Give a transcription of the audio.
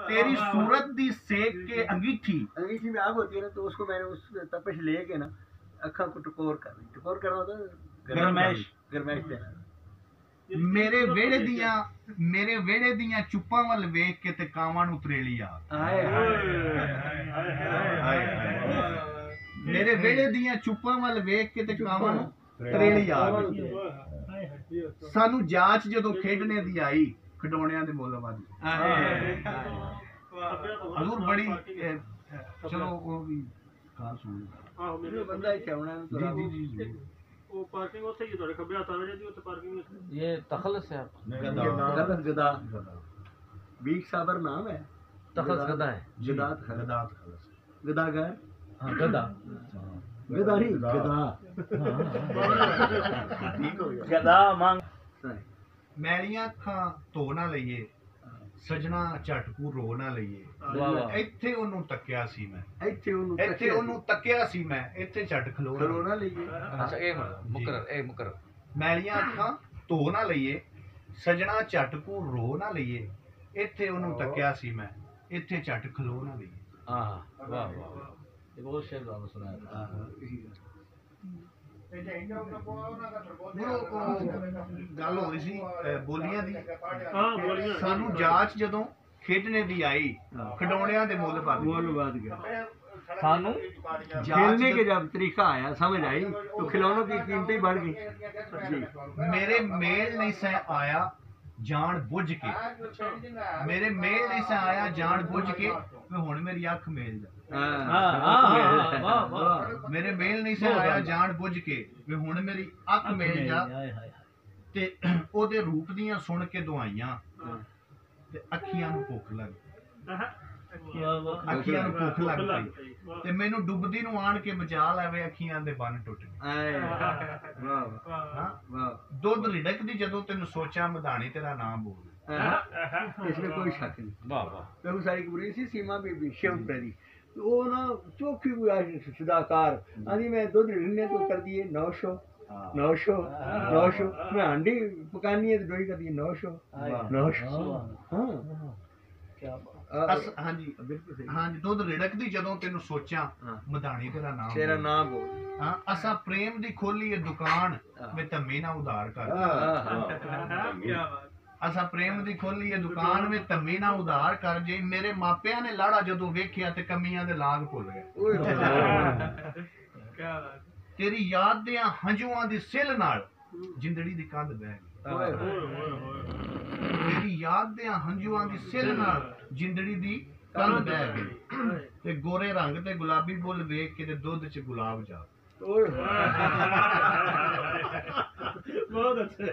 तेरी सूरत दी सेक के अंगीठी में आग होती है ना, तो उसको मैंने उस तपश लेके ना अखा को टकोर करना होता है, गरमैश देना। मेरे वेड़े दियां चुप्पां वल वेख के ते कावां नूं त्रेली आ। मेरे वेड़े दियां चुप्पां वल वेख के ते कावां नूं त्रेली आ। सानू जाच जदों खेडने दी आई खिडौणियां दे मुੱਲ वध। हजूर बड़ी चलो वो भी गाल सुन बंदा ही चावना जी वो पार्किंग उथे ही थोड़े खब्बे हाथ आ जाती उथे पार्किंग ये तखलस है गलत गदा बीक साबर नाम है, तखलस गदा है जदात गदागर। हां गदा नहीं गदा ठीक हो गया। गदा मांग मैलियां अखां धो ना लईए, सजना झटकू रो ना लईए। ਇੱਥੇ ਉਹਨੂੰ ਤੱਕਿਆ ਸੀ ਮੈਂ, ਇੱਥੇ ਉਹਨੂੰ ਤੱਕਿਆ ਸੀ ਮੈਂ, ਇੱਥੇ ਛੱਡ ਖਲੋ ਨਾ ਲਈਏ। ਅੱਛਾ ਇਹ ਮੁਕਰਰ ਮੈਲੀਆਂ ਅੱਖਾਂ ਧੋ ਨਾ ਲਈਏ, ਸਜਣਾ ਝਟਕੂ ਰੋ ਨਾ ਲਈਏ, ਇੱਥੇ ਉਹਨੂੰ ਤੱਕਿਆ ਸੀ ਮੈਂ, ਇੱਥੇ ਝੱਟ ਖਲੋ ਨਾ ਲਈਏ। ਵਾਹ ਵਾਹ ਇਹ ਬਹੁਤ ਸ਼ੇਰ ਤੁਹਾਨੂੰ ਸੁਣਾਇਆ। ਗੱਲ ਹੋ ਰਹੀ ਸੀ ਬੋਲੀਆਂ ਦੀ। ਸਾਨੂੰ ਜਾਚ ਜਦੋਂ खेडने दी आई खिडौणियां दे मुੱਲ वध गया। सानू खेलने के जब तरीका आया समझ आई तो खिलौनों की कीमतें बढ़ गई। मेरे मेल नहीं से आया जान बुझ के, मेरे मेल नहीं से आया जान बुझ के, मैं हुण मेरी अख मेल जा। मेरे मेल नहीं से आया जान बुझ के, मैं हुण मेरी अख मेल जा। ते ओदे रूप दियां सुन के दुआइयां अखियां नूं भुख लग पई ते मैनू डुबदी नूं आण के बचा लवे, अखियां दे बन टुट गए। दुध रिड़कदी जदों तैनूं सोचा मधानी तेरा नाम बोल, इसमें कोई शक नहीं। वाह वाह सारी बुरी सी सीमा बीबी शिवपुरी वो ना चौखी सदाकार आदि मैं दुध रिड़ने तो कर दिए 900 मैं हांडी पकानी है तो डोई कर दिए 900। हाँ जी दुध रिड़कदी जदों तैनूं सोचा मधानी तेरा नाम बोल। हाँ असा प्रेम दी खोली है दुकान में धम्मी ना उधार कर। असा प्रेम दी खोली है दुकान में धम्मी ना उधार कर। जे मेरे मापिया ने लाड़ा जदों वेखिया ते कमियां दे लाग भुल गए। तेरी याद दे हंझुआं दी सिल नाल जिंदड़ी दी कंध बह गई। तेरी याद दे हंझुआं दी सिल नाल जिंदड़ी दी कंध बह गई। ते गोरे रंग ते गुलाबी बुल वेख के ते दुध च गुलाब जा। बहुत अच्छे।